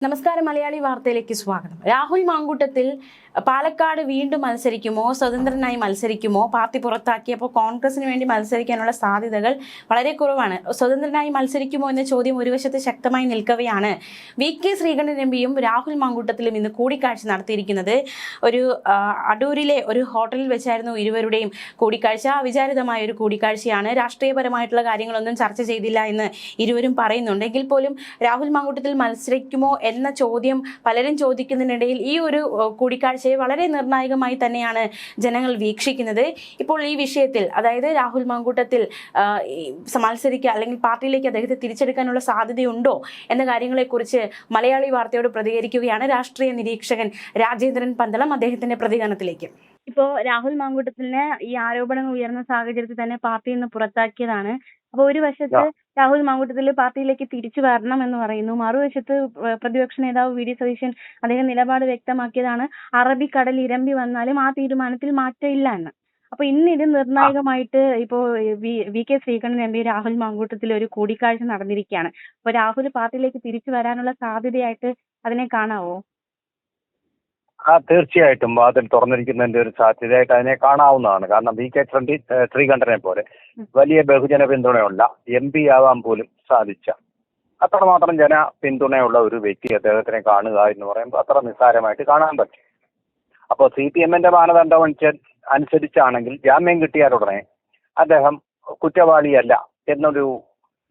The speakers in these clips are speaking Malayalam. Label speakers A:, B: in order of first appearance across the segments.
A: നമസ്കാരം. മലയാളി വാർത്തയിലേക്ക് സ്വാഗതം. രാഹുൽ മാങ്കൂട്ടത്തിൽ പാലക്കാട് വീണ്ടും മത്സരിക്കുമോ, സ്വതന്ത്രനായി മത്സരിക്കുമോ? പാർട്ടി പുറത്താക്കിയപ്പോൾ കോൺഗ്രസിന് വേണ്ടി മത്സരിക്കാനുള്ള സാധ്യതകൾ വളരെ കുറവാണ്. സ്വതന്ത്രനായി മത്സരിക്കുമോ എന്ന ചോദ്യം ഒരു വശത്ത് ശക്തമായി നിൽക്കവെയാണ് VK ശ്രീകണ്ഠൻ MPയും രാഹുൽ മാങ്കൂട്ടത്തിലും ഇന്ന് കൂടിക്കാഴ്ച നടത്തിയിരിക്കുന്നത്. ഒരു അടൂരിലെ ഒരു ഹോട്ടലിൽ വെച്ചായിരുന്നു ഇരുവരുടെയും കൂടിക്കാഴ്ച. വിചാരിതമായ ഒരു കൂടിക്കാഴ്ചയാണ്. രാഷ്ട്രീയപരമായിട്ടുള്ള കാര്യങ്ങളൊന്നും ചർച്ച ചെയ്തില്ല എന്ന് ഇരുവരും പറയുന്നുണ്ട്. എങ്കിൽ പോലും രാഹുൽ മാങ്കൂട്ടത്തിൽ മത്സരിക്കുമോ എന്ന ചോദ്യം പലരും ചോദിക്കുന്നതിനിടയിൽ ഈ ഒരു കൂടിക്കാഴ്ചയെ വളരെ നിർണായകമായി തന്നെയാണ് ജനങ്ങൾ വീക്ഷിക്കുന്നത്. ഇപ്പോൾ ഈ വിഷയത്തിൽ, അതായത് രാഹുൽ മാങ്കൂട്ടത്തിൽ മത്സരിക്കുക അല്ലെങ്കിൽ പാർട്ടിയിലേക്ക് അദ്ദേഹത്തെ തിരിച്ചെടുക്കാനുള്ള സാധ്യതയുണ്ടോ എന്ന കാര്യങ്ങളെക്കുറിച്ച് മലയാളി വാർത്തയോട് പ്രതികരിക്കുകയാണ് രാഷ്ട്രീയ നിരീക്ഷകൻ രാജേന്ദ്രൻ പന്തളം. അദ്ദേഹത്തിന്റെ പ്രതികരണത്തിലേക്ക്. ഇപ്പോൾ രാഹുൽ മാങ്കൂട്ടത്തിനെ ഈ ആരോപണങ്ങൾ ഉയർന്ന സാഹചര്യത്തിൽ തന്നെ പാർട്ടിയിൽ നിന്ന് പുറത്താക്കിയതാണ്. അപ്പോൾ ഒരു വശത്ത് രാഹുൽ മാങ്കൂട്ടത്തിൽ പാർട്ടിയിലേക്ക് തിരിച്ചു വരണം എന്ന് പറയുന്നു, മറുവശത്ത് പ്രതിപക്ഷ നേതാവ് VD സതീശൻ അദ്ദേഹം നിലപാട് വ്യക്തമാക്കിയതാണ്, അറബിക്കടൽ ഇരമ്പി വന്നാലും ആ തീരുമാനത്തിൽ മാറ്റമില്ല എന്ന്. അപ്പൊ ഇന്ന് ഇത് നിർണായകമായിട്ട് ഇപ്പോൾ VK ശ്രീകണ്ഠൻ MP രാഹുൽ മാങ്കൂട്ടത്തിൽ ഒരു കൂടിക്കാഴ്ച നടന്നിരിക്കുകയാണ്. അപ്പൊ രാഹുൽ പാർട്ടിയിലേക്ക് തിരിച്ചു വരാനുള്ള സാധ്യതയായിട്ട് അതിനെ കാണാവോ?
B: തീർച്ചയായിട്ടും വാതിൽ തുറന്നിരിക്കുന്നതിന്റെ ഒരു സാധ്യതയായിട്ട് അതിനെ കാണാവുന്നതാണ്. കാരണം VK ശ്രീകണ്ഠനെ പോലെ വലിയ ബഹുജന പിന്തുണയുള്ള MP ആവാൻ പോലും സാധിച്ച അത്രമാത്രം ജന പിന്തുണയുള്ള ഒരു വ്യക്തി അദ്ദേഹത്തിനെ കാണുക എന്ന് പറയുമ്പോൾ അത്ര നിസ്സാരമായിട്ട് കാണാൻ പറ്റും. അപ്പോൾ CPM-ന്റെ മാനദണ്ഡം അനുസരിച്ചാണെങ്കിൽ ജാമ്യം കിട്ടിയാലുടനെ അദ്ദേഹം കുറ്റവാളിയല്ല എന്നൊരു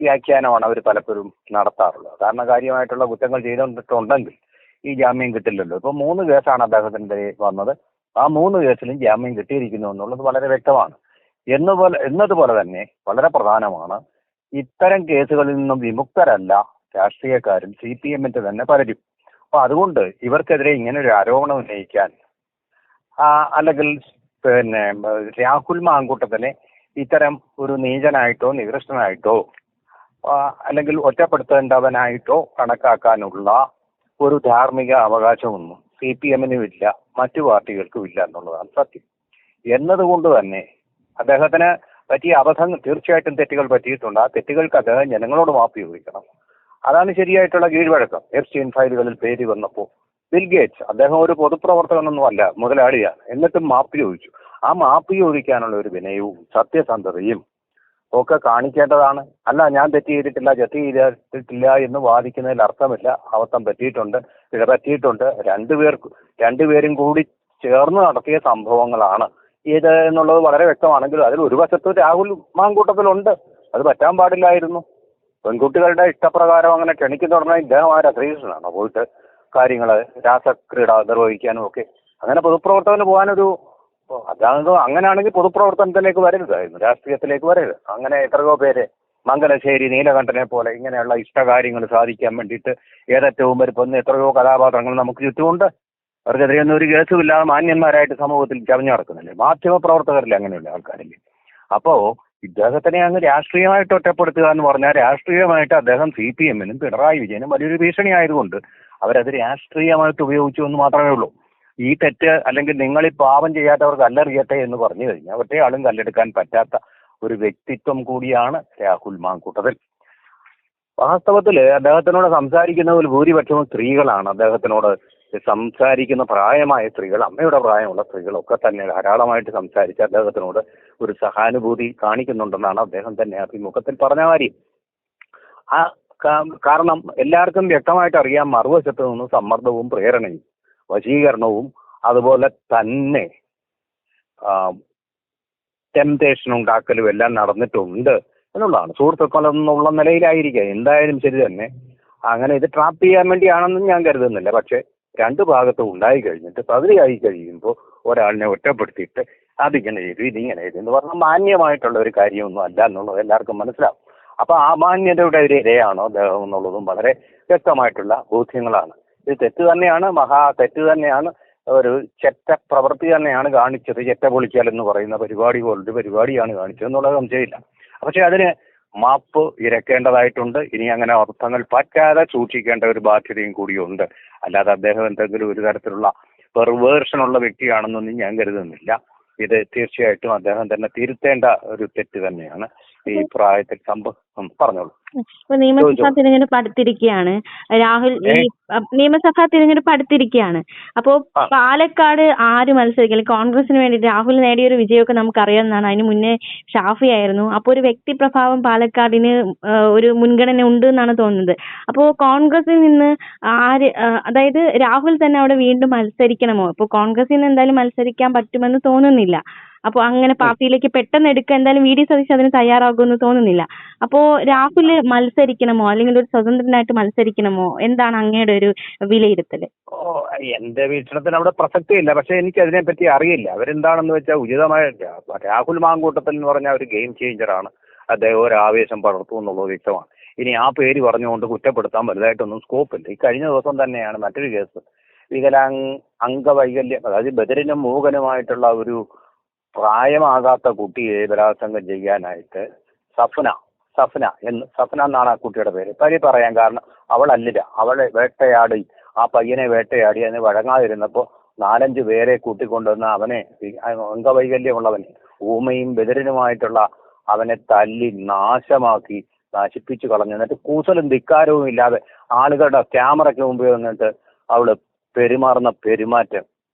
B: വ്യാഖ്യാനമാണ് അവർ പലപ്പോഴും നടത്താറുള്ളത്. കാരണം കാര്യമായിട്ടുള്ള കുറ്റങ്ങൾ ചെയ്തിട്ടുണ്ടെങ്കിൽ ഈ ജാമ്യം കിട്ടില്ലല്ലോ. ഇപ്പൊ 3 കേസാണ് അദ്ദേഹത്തിന്റെ വന്നത്. ആ 3 കേസിലും ജാമ്യം കിട്ടിയിരിക്കുന്നു എന്നുള്ളത് വളരെ വ്യക്തമാണ്. എന്നതുപോലെ തന്നെ വളരെ പ്രധാനമാണ്, ഇത്തരം കേസുകളിൽ നിന്നും വിമുക്തരല്ല രാഷ്ട്രീയക്കാരും CPM-ന്റെ തന്നെ പലരും. അപ്പൊ അതുകൊണ്ട് ഇവർക്കെതിരെ ഇങ്ങനെ ഒരു ആരോപണം ഉന്നയിക്കാൻ അല്ലെങ്കിൽ രാഹുൽ മാങ്കൂട്ടത്തിനെ ഇത്തരം ഒരു നീചനായിട്ടോ നികൃഷ്ടനായിട്ടോ അല്ലെങ്കിൽ ഒറ്റപ്പെടുത്തേണ്ടവനായിട്ടോ കണക്കാക്കാനുള്ള ഒരു ധാർമ്മിക അവകാശമൊന്നും CPM-നും ഇല്ല, മറ്റു പാർട്ടികൾക്കും ഇല്ല എന്നുള്ളതാണ് സത്യം. എന്നതുകൊണ്ട് തന്നെ അദ്ദേഹത്തിന് പറ്റിയ അബദ്ധങ്ങൾ, തീർച്ചയായിട്ടും തെറ്റുകൾ പറ്റിയിട്ടുണ്ട്. ആ തെറ്റുകൾക്ക് അദ്ദേഹം ജനങ്ങളോട് മാപ്പ് ചോദിക്കണം. അതാണ് ശരിയായിട്ടുള്ള കീഴ്വഴക്കം. എപ്സ്റ്റീൻ ഫയലുകളിൽ പേര് വന്നപ്പോൾ ബിൽ ഗേറ്റ്സ്, അദ്ദേഹം ഒരു പൊതുപ്രവർത്തകനൊന്നും അല്ല, മുതലാളിയാണ്. എന്നിട്ടും മാപ്പ് ചോദിച്ചു. ആ മാപ്പ് ചോദിക്കാനുള്ള ഒരു വിനയവും സത്യസന്ധതയും ഒക്കെ കാണിക്കേണ്ടതാണ്. അല്ല, ഞാൻ തെറ്റ് ചെയ്തിട്ടില്ല എന്ന് വാദിക്കുന്നതിൽ അർത്ഥമില്ല. അബദ്ധം പറ്റിയിട്ടുണ്ട്, പിഴ പറ്റിയിട്ടുണ്ട്. രണ്ടുപേരും കൂടി ചേർന്ന് നടത്തിയ സംഭവങ്ങളാണ് ഇത് എന്നുള്ളത് വളരെ വ്യക്തമാണെങ്കിലും അതിൽ ഒരു വശത്ത് രാഹുൽ മാങ്കൂട്ടത്തിലുണ്ട്. അത് പറ്റാൻ പാടില്ലായിരുന്നു. പെൺകുട്ടികളുടെ ഇഷ്ടപ്രകാരം അങ്ങനെ ക്ഷണിക്കുന്ന ഇദ്ദേഹം ശ്രീകൃഷ്ണനാണ് പോയിട്ട് കാര്യങ്ങൾ രാസക്രീഡ നിർവഹിക്കാനും ഒക്കെ. അങ്ങനെ പൊതുപ്രവർത്തകന് പോകാനൊരു അങ്ങനെയാണെങ്കിൽ പൊതുപ്രവർത്തനത്തിലേക്ക് വരരുതായിരുന്നു, രാഷ്ട്രീയത്തിലേക്ക് വരരുത്. അങ്ങനെ എത്രയോ പേര് മംഗലശ്ശേരി നീലകണ്ഠനെ പോലെ ഇങ്ങനെയുള്ള ഇഷ്ടകാര്യങ്ങൾ സാധിക്കാൻ വേണ്ടിയിട്ട് ഏതറ്റവും വരുന്ന എത്രയോ കഥാപാത്രങ്ങൾ നമുക്ക് ചുറ്റുമുണ്ട്. അവർക്കെതിരെയൊന്നും ഒരു കേസുമില്ലാതെ മാന്യന്മാരായിട്ട് സമൂഹത്തിൽ ചവഞ്ഞു നടക്കുന്നില്ലേ. മാധ്യമപ്രവർത്തകരിൽ അങ്ങനെയുള്ള ആൾക്കാരില്ലേ. അപ്പോ ഇദ്ദേഹത്തിനെ അങ്ങ് രാഷ്ട്രീയമായിട്ട് ഒറ്റപ്പെടുത്തുക എന്ന് പറഞ്ഞാൽ രാഷ്ട്രീയമായിട്ട് അദ്ദേഹം CPM-നും പിണറായി വിജയനും വലിയൊരു ഭീഷണി ആയതുകൊണ്ട് അവരത് രാഷ്ട്രീയമായിട്ട് ഉപയോഗിച്ചു എന്ന് മാത്രമേ ഉള്ളൂ. ഈ തെറ്റ് അല്ലെങ്കിൽ നിങ്ങൾ ഈ പാപം ചെയ്യാത്തവർ കല്ലെറിയട്ടെ എന്ന് പറഞ്ഞു കഴിഞ്ഞാൽ ഒറ്റയാളും കല്ലെടുക്കാൻ പറ്റാത്ത ഒരു വ്യക്തിത്വം കൂടിയാണ് രാഹുൽ മാങ്കൂട്ടത്തിൽ. വാസ്തവത്തിൽ അദ്ദേഹത്തിനോട് സംസാരിക്കുന്നതിൽ ഭൂരിപക്ഷവും സ്ത്രീകളാണ്. അദ്ദേഹത്തിനോട് സംസാരിക്കുന്ന പ്രായമായ സ്ത്രീകൾ, അമ്മയുടെ പ്രായമുള്ള സ്ത്രീകളൊക്കെ തന്നെ ധാരാളമായിട്ട് സംസാരിച്ച് അദ്ദേഹത്തിനോട് ഒരു സഹാനുഭൂതി കാണിക്കുന്നുണ്ടെന്നാണ് അദ്ദേഹം തന്നെ അഭിമുഖത്തിൽ പറഞ്ഞ കാര്യം. കാരണം എല്ലാവർക്കും വ്യക്തമായിട്ട് അറിയാം, മറുവശത്ത് നിന്ന് സമ്മർദ്ദവും പ്രേരണയും വശീകരണവും അതുപോലെ തന്നെ ടെംപ്ടേഷൻ ഉണ്ടാക്കലും എല്ലാം നടന്നിട്ടുണ്ട് എന്നുള്ളതാണ്. സുഹൃത്തുക്കളെന്നുള്ള നിലയിലായിരിക്കുക എന്തായാലും ശരി തന്നെ. അങ്ങനെ ഇത് ട്രാപ്പ് ചെയ്യാൻ വേണ്ടിയാണെന്നും ഞാൻ കരുതുന്നില്ല. പക്ഷെ രണ്ട് ഭാഗത്തും ഉണ്ടായി കഴിഞ്ഞിട്ട് പകുതിയായി കഴിയുമ്പോൾ ഒരാളിനെ ഒറ്റപ്പെടുത്തിയിട്ട് അതിങ്ങനെ ചെയ്തു ഇതിങ്ങനെ ചെയ്തു എന്ന് പറഞ്ഞാൽ മാന്യമായിട്ടുള്ള ഒരു കാര്യമൊന്നും അല്ല എന്നുള്ളത് എല്ലാവർക്കും മനസ്സിലാവും. അപ്പൊ ആ മാന്യതയുടെ ഒരു ഇരയാണോ അദ്ദേഹം എന്നുള്ളതും വളരെ വ്യക്തമായിട്ടുള്ള ബോധ്യങ്ങളാണ്. ഇത് തെറ്റ് തന്നെയാണ്, മഹാ തെറ്റ് തന്നെയാണ്, ഒരു ചെറ്റ പ്രവൃത്തി തന്നെയാണ് കാണിച്ചത്. ചെറ്റ പൊളിക്കൽ എന്ന് പറയുന്ന പരിപാടി പോലൊരു പരിപാടിയാണ് കാണിച്ചത് എന്നുള്ളത് സംശയമില്ല. പക്ഷെ അതിന് മാപ്പ് ഇരക്കേണ്ടതായിട്ടുണ്ട്. ഇനി അങ്ങനെ അർത്ഥങ്ങൾ പറ്റാതെ സൂക്ഷിക്കേണ്ട ഒരു ബാധ്യതയും കൂടിയുണ്ട്. അല്ലാതെ അദ്ദേഹം എന്തെങ്കിലും ഒരു തരത്തിലുള്ള പെർവേർഷനുള്ള വ്യക്തിയാണെന്നൊന്നും ഞാൻ കരുതുന്നില്ല. ഇത് തീർച്ചയായിട്ടും അദ്ദേഹം തന്നെ തിരുത്തേണ്ട ഒരു തെറ്റ് തന്നെയാണ്. ഈ പ്രായത്തിൽ പറഞ്ഞോളൂ.
C: ഇപ്പൊ നിയമസഭാ തിരഞ്ഞെടുപ്പ് അടുത്തിരിക്കുകയാണ്. രാഹുൽ നിയമസഭാ തിരഞ്ഞെടുപ്പ് അടുത്തിരിക്കുകയാണ്. അപ്പോ പാലക്കാട് ആര് മത്സരിക്കും? കോൺഗ്രസിന് വേണ്ടി രാഹുൽ നേടിയൊരു വിജയമൊക്കെ നമുക്ക് അറിയാവുന്നതാണ്. അതിന് മുന്നേ ഷാഫി ആയിരുന്നു. അപ്പോൾ ഒരു വ്യക്തിപ്രഭാവം പാലക്കാടിന് ഒരു മുൻഗണന ഉണ്ട് എന്നാണ് തോന്നുന്നത്. അപ്പോ കോൺഗ്രസിൽ നിന്ന് ആര്, അതായത് രാഹുൽ തന്നെ അവിടെ വീണ്ടും മത്സരിക്കണമോ? ഇപ്പൊ കോൺഗ്രസിൽ നിന്ന് എന്തായാലും മത്സരിക്കാൻ പറ്റുമെന്ന് തോന്നുന്നില്ല. അപ്പൊ അങ്ങനെ പാർട്ടിയിലേക്ക് പെട്ടെന്ന് എടുക്കുക എന്തായാലും വി ഡി സതീശൻ അതിന് തയ്യാറാകുമെന്ന് തോന്നുന്നില്ല. അപ്പോ രാഹുൽ മത്സരിക്കണമോ അല്ലെങ്കിൽ ഒരു സ്വതന്ത്രനായിട്ട് മത്സരിക്കണമോ? എന്താണ് അങ്ങയുടെ ഒരു വിലയിരുത്തല്?
B: എന്റെ വീക്ഷണത്തിന് അവിടെ പ്രസക്തിയില്ല. പക്ഷെ എനിക്ക് അതിനെപ്പറ്റി അറിയില്ല. അവരെന്താണെന്ന് വെച്ചാൽ ഉചിതമായ രാഹുൽ മാങ്കൂട്ടത്തിൽ എന്ന് പറഞ്ഞാൽ ഒരു ഗെയിം ചേഞ്ചറാണ്. അദ്ദേഹം ഒരു ആവേശം പടർത്തും എന്നുള്ളത് വ്യക്തമാണ്. ഇനി ആ പേര് പറഞ്ഞുകൊണ്ട് കുറ്റപ്പെടുത്താൻ വലുതായിട്ടൊന്നും സ്കോപ്പില്ല. ഈ കഴിഞ്ഞ ദിവസം തന്നെയാണ് മറ്റൊരു കേസ്. അംഗവൈകല്യം, അതായത് ബദിരനും മൂകനുമായിട്ടുള്ള ഒരു പ്രായമാകാത്ത കുട്ടിയെ ബലാത്സംഗം ചെയ്യാനായിട്ട് സഫ്ന എന്നാണ് ആ കുട്ടിയുടെ പേര്. പരി പറയാൻ കാരണം അവളല്ല, അവളെ വേട്ടയാടി, ആ പയ്യനെ വേട്ടയാടി അതിന് വഴങ്ങാതിരുന്നപ്പോൾ 4-5 പേരെ കൂട്ടിക്കൊണ്ടുവന്ന് അവനെ, അംഗവൈകല്യമുള്ളവനെ, ഊമയും ബദിരനുമായിട്ടുള്ള അവനെ തല്ലി നാശമാക്കി നശിപ്പിച്ചു കളഞ്ഞു. എന്നിട്ട് കൂസലും ധിക്കാരവും ഇല്ലാതെ ആളുകളുടെ ക്യാമറയ്ക്ക് മുമ്പിൽ വന്നിട്ട് അവള് പെരുമാറുന്ന പെരുമാറ്റം.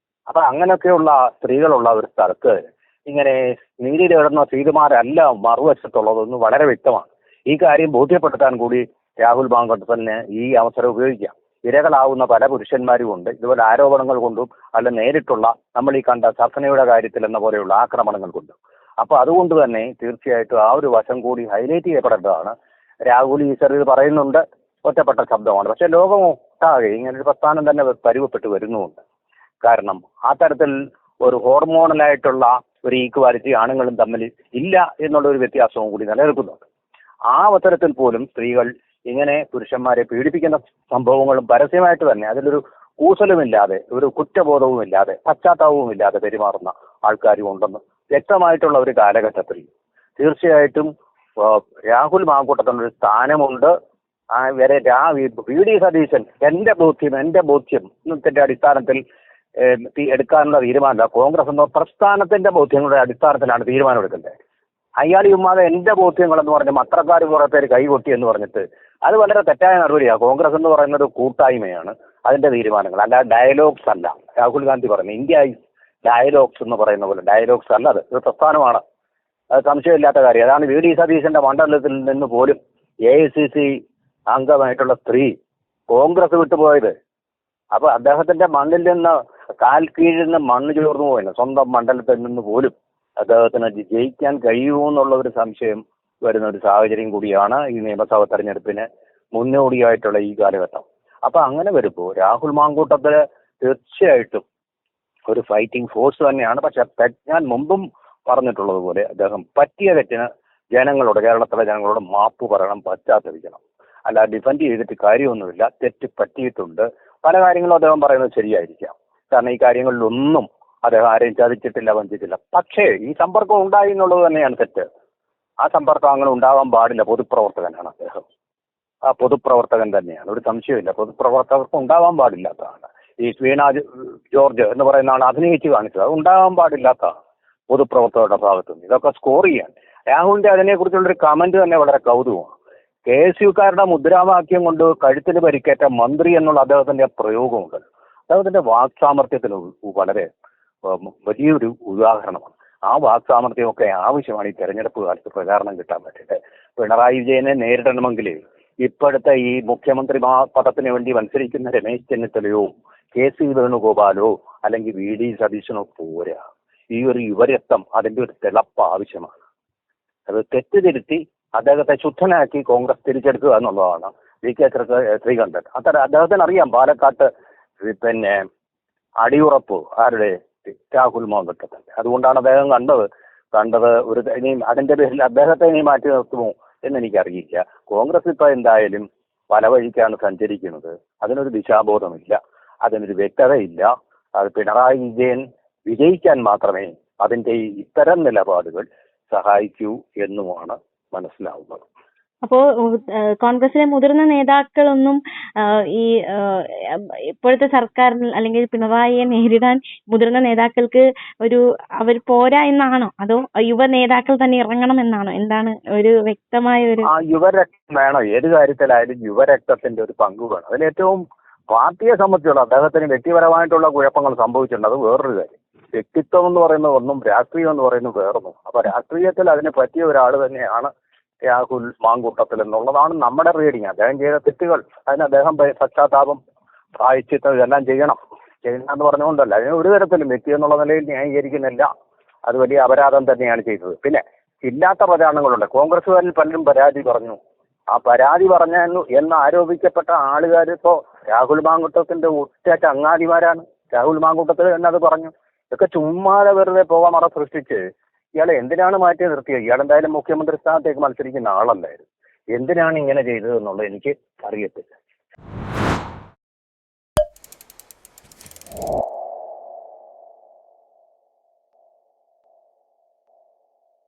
B: അപ്പൊ അങ്ങനെയൊക്കെയുള്ള സ്ത്രീകളുള്ള ഒരു സ്ഥലത്ത് ഇങ്ങനെ നീതി തേടുന്ന സീതുമാരല്ല മറുവശത്തുള്ളതെന്ന് വളരെ വ്യക്തമാണ്. ഈ കാര്യം ബോധ്യപ്പെടുത്താൻ കൂടി രാഹുൽ മാങ്കൂട്ടത്തിന് ഈ അവസരം ഉപയോഗിക്കാം. ഇരകളാവുന്ന പല പുരുഷന്മാരും ഉണ്ട് ഇതുപോലെ ആരോപണങ്ങൾ കൊണ്ടും അല്ല നേരിട്ടുള്ള നമ്മൾ ഈ കണ്ട സഫനയുടെ കാര്യത്തിൽ എന്ന പോലെയുള്ള ആക്രമണങ്ങൾ കൊണ്ടും. അപ്പൊ അതുകൊണ്ട് തന്നെ തീർച്ചയായിട്ടും ആ ഒരു വശം കൂടി ഹൈലൈറ്റ് ചെയ്യപ്പെടേണ്ടതാണ്. രാഹുൽ ഈശ്വർ ഇത് പറയുന്നുണ്ട്, ഒറ്റപ്പെട്ട ശബ്ദമാണ്. പക്ഷെ ലോകമൊട്ടാകെ ഇങ്ങനൊരു പ്രസ്ഥാനം തന്നെ പരുവപ്പെട്ട് വരുന്നുമുണ്ട്. കാരണം ആ തരത്തിൽ ഒരു ഹോർമോണലായിട്ടുള്ള ഒരു ഈക്വാലിറ്റി ആണുങ്ങളും തമ്മിൽ ഇല്ല എന്നുള്ള ഒരു വ്യത്യാസവും കൂടി നിലനിൽക്കുന്നുണ്ട്. ആ അവസരത്തിൽ പോലും സ്ത്രീകൾ ഇങ്ങനെ പുരുഷന്മാരെ പീഡിപ്പിക്കുന്ന സംഭവങ്ങളും പരസ്യമായിട്ട് തന്നെ അതിലൊരു കൂസലുമില്ലാതെ ഒരു കുറ്റബോധവും ഇല്ലാതെ പശ്ചാത്താപവും ഇല്ലാതെ പെരുമാറുന്ന ആൾക്കാരും ഉണ്ടെന്ന് വ്യക്തമായിട്ടുള്ള ഒരു കാലഘട്ടത്തിൽ തീർച്ചയായിട്ടും രാഹുൽ മാങ്കൂട്ടത്തിനൊരു സ്ഥാനമുണ്ട്. വരെ വി ഡി സതീശൻ എന്റെ ബോധ്യം എന്നതിന്റെ അടിസ്ഥാനത്തിൽ എടുക്കാനുള്ള തീരുമാനമില്ല. കോൺഗ്രസ് എന്ന പ്രസ്ഥാനത്തിന്റെ ബോധ്യങ്ങളുടെ അടിസ്ഥാനത്തിലാണ് തീരുമാനം എടുക്കേണ്ടത്. അയാൾ ഉമ്മാതെ എന്റെ ബോധ്യങ്ങളെന്ന് പറഞ്ഞ് പത്രക്കാർ കുറെ പേര് കൈകൊട്ടി എന്ന് പറഞ്ഞിട്ട് അത് വളരെ തെറ്റായ നടപടിയാണ്. കോൺഗ്രസ് എന്ന് പറയുന്ന ഒരു കൂട്ടായ്മയാണ്, അതിന്റെ തീരുമാനങ്ങൾ അല്ലാതെ ഡയലോഗ്സ് അല്ല. രാഹുൽ ഗാന്ധി പറഞ്ഞു ഇന്ത്യ ഈസ് ഡയലോഗ്സ് എന്ന് പറയുന്ന പോലെ ഡയലോഗ്സ് അല്ല, അത് ഒരു പ്രസ്ഥാനമാണ്. അത് സംശയമില്ലാത്ത കാര്യം. അതാണ് വി ഡി സതീശന്റെ മണ്ഡലത്തിൽ നിന്ന് പോലും AICC അംഗമായിട്ടുള്ള സ്ത്രീ കോൺഗ്രസ് വിട്ടുപോയത്. അപ്പൊ അദ്ദേഹത്തിന്റെ മണ്ണിൽ നിന്ന് കാൽ കീഴിൽ നിന്ന് മണ്ണ് ചോർന്നു പോയില്ല. സ്വന്തം മണ്ഡലത്തിൽ നിന്ന് പോലും അദ്ദേഹത്തിന് ജയിക്കാൻ കഴിയുമോ എന്നുള്ള ഒരു സംശയം വരുന്ന ഒരു സാഹചര്യം കൂടിയാണ് ഈ നിയമസഭാ തെരഞ്ഞെടുപ്പിന് മുന്നോടിയായിട്ടുള്ള ഈ കാലഘട്ടം. അപ്പൊ അങ്ങനെ വരുമ്പോൾ രാഹുൽ മാങ്കൂട്ടത്തില് തീർച്ചയായിട്ടും ഒരു ഫൈറ്റിംഗ് ഫോഴ്സ് തന്നെയാണ്. പക്ഷെ ഞാൻ മുമ്പും പറഞ്ഞിട്ടുള്ളത് പോലെ അദ്ദേഹം പറ്റിയ തെറ്റിന് ജനങ്ങളോട്, കേരളത്തിലെ ജനങ്ങളോട് മാപ്പ് പറയണം, പശ്ചാത്തപിക്കണം. അല്ല ഡിഫെൻഡ് ചെയ്തിട്ട് കാര്യമൊന്നുമില്ല. തെറ്റ് പറ്റിയിട്ടുണ്ട്. പല കാര്യങ്ങളും അദ്ദേഹം പറയുന്നത് ശരിയായിരിക്കാം. കാരണം ഈ കാര്യങ്ങളിലൊന്നും അദ്ദേഹം ആരെയും ചതിച്ചിട്ടില്ല, വഞ്ചിച്ചില്ല. പക്ഷേ ഈ സമ്പർക്കം ഉണ്ടായി എന്നുള്ളത് തന്നെയാണ് തെറ്റ്. ആ സമ്പർക്കം അങ്ങനെ ഉണ്ടാവാൻ പാടില്ല. പൊതുപ്രവർത്തകനാണ് അദ്ദേഹം. ആ പൊതുപ്രവർത്തകൻ തന്നെയാണ്, ഒരു സംശയമില്ല. പൊതുപ്രവർത്തകർക്ക് ഉണ്ടാവാൻ പാടില്ലാത്തതാണ്. ഈ വീണ ജോർജ് എന്ന് പറയുന്ന ആൾ അഭിനയിച്ച് കാണിച്ചത് അത് ഉണ്ടാവാൻ പാടില്ലാത്തതാണ് പൊതുപ്രവർത്തകരുടെ ഭാഗത്തുനിന്ന്. ഇതൊക്കെ സ്കോർ ചെയ്യാൻ രാഹുലിന്റെ അതിനെക്കുറിച്ചുള്ളൊരു കമന്റ് തന്നെ വളരെ കൗതുകമാണ്. KSUക്കാരുടെ മുദ്രാവാക്യം കൊണ്ട് കഴുത്തിന് പരിക്കേറ്റ മന്ത്രി എന്നുള്ള അദ്ദേഹത്തിന്റെ പ്രയോഗമുണ്ട്. അദ്ദേഹത്തിന്റെ വാക്സാമർത്ഥ്യത്തിന് വളരെ വലിയൊരു ഉദാഹരണമാണ്. ആ വാക്സാമർത്ഥ്യമൊക്കെ ആവശ്യമാണ് ഈ തെരഞ്ഞെടുപ്പ് കാലത്ത് പ്രചാരണം കിട്ടാൻ വേണ്ടിയിട്ട്. പിണറായി വിജയനെ നേരിടണമെങ്കിൽ ഇപ്പോഴത്തെ ഈ മുഖ്യമന്ത്രി പദത്തിന് വേണ്ടി മത്സരിക്കുന്ന രമേശ് ചെന്നിത്തലയോ KC വേണുഗോപാലോ അല്ലെങ്കിൽ VD സതീശനോ പോരാ. ഈ ഒരു യുവരക്തം അതിന്റെ ഒരു തിളപ്പ് ആവശ്യമാണ്. അത് തെറ്റിതിരുത്തി അദ്ദേഹത്തെ ശുദ്ധനാക്കി കോൺഗ്രസ് തിരിച്ചെടുക്കുക എന്നുള്ളതാണ് VK ശ്രീകണ്ഠൻ. അദ്ദേഹത്തിന് അറിയാം പാലക്കാട്ട് പിന്നെ അടിയുറപ്പ് ആരുടെ, രാഹുൽ മാങ്കൂട്ടത്തിന്റെ. അതുകൊണ്ടാണ് അദ്ദേഹം കണ്ടത് ഒരു ഇനിയും അതിന്റെ പേരിൽ അദ്ദേഹത്തെ ഇനി മാറ്റി നിർത്തുമോ എന്നെനിക്കറിയില്ല. കോൺഗ്രസ് ഇപ്പൊ എന്തായാലും പല വഴിക്കാണ് സഞ്ചരിക്കുന്നത്. അതിനൊരു ദിശാബോധമില്ല, അതിനൊരു വ്യക്തതയില്ല. അത് പിണറായി വിജയൻ വിജയിക്കാൻ മാത്രമേ അതിന്റെ ഇത്തരം നിലപാടുകൾ സഹായിക്കൂ എന്നുമാണ് മനസ്സിലാവുന്നത്.
C: അപ്പോ കോൺഗ്രസിലെ മുതിർന്ന നേതാക്കളൊന്നും ഈ ഇപ്പോഴത്തെ സർക്കാരിൽ അല്ലെങ്കിൽ പിണറായിയെ നേരിടാൻ മുതിർന്ന നേതാക്കൾക്ക് അവർ പോരാ എന്നാണോ, അതോ യുവ നേതാക്കൾ തന്നെ ഇറങ്ങണം എന്നാണോ? എന്താണ് ഒരു വ്യക്തമായ ഒരു
B: യുവരക്തം വേണം. ഏത് കാര്യത്തിലായാലും യുവരക്തത്തിന്റെ ഒരു പങ്ക് വേണം. അതിൽ ഏറ്റവും പാർട്ടിയെ സംബന്ധിച്ചുള്ള അദ്ദേഹത്തിന് വ്യക്തിപരമായിട്ടുള്ള കുഴപ്പങ്ങൾ സംഭവിച്ചിട്ടുണ്ട്. അത് വേറൊരു കാര്യം. വ്യക്തിത്വം എന്ന് പറയുന്നത് ഒന്നും, രാഷ്ട്രീയം എന്ന് പറയുന്നത് വേറൊന്നും. അപ്പൊ രാഷ്ട്രീയത്തിൽ അതിന് പറ്റിയ ഒരാൾ തന്നെയാണ് രാഹുൽ മാങ്കൂട്ടത്തിൽ എന്നുള്ളതാണ് നമ്മുടെ റീഡിങ്. അദ്ദേഹം ചെയ്ത തെറ്റുകൾ, അതിന് അദ്ദേഹം പശ്ചാത്താപം, പ്രായശ്ചിത്തം ഇതെല്ലാം ചെയ്യണം എന്ന് പറഞ്ഞുകൊണ്ടല്ല. അതിന് ഒരു തരത്തിലും വ്യക്തി എന്നുള്ള നിലയിൽ ന്യായീകരിക്കുന്നില്ല. അത് വലിയ അപരാധം തന്നെയാണ് ചെയ്തത്. പിന്നെ ഇല്ലാത്ത പ്രചാരണങ്ങളുണ്ട്. കോൺഗ്രസ്സുകാരിൽ പലരും പരാതി പറഞ്ഞു. ആ പരാതി പറഞ്ഞു എന്ന് ആരോപിക്കപ്പെട്ട ആളുകാർ ഇപ്പോൾ രാഹുൽ മാങ്കൂട്ടത്തിന്റെ ഒറ്റ ചങ്ങാതിമാരാണ്. രാഹുൽ മാങ്കൂട്ടത്തിൽ തന്നെ അത് പറഞ്ഞു. ഇതൊക്കെ ചുമ്മാതെ വെറുതെ പോകാമറ സൃഷ്ടിച്ച് ഇയാളെ എന്തിനാണ് മാറ്റി നിർത്തിയത്? ഇയാൾ എന്തായാലും മുഖ്യമന്ത്രി സ്ഥാനത്തേക്ക് മത്സരിക്കുന്ന ആളല്ലായിരുന്നു. എന്തിനാണ് ഇങ്ങനെ ചെയ്തത് എന്നുള്ളത് എനിക്ക് അറിയത്തില്ല.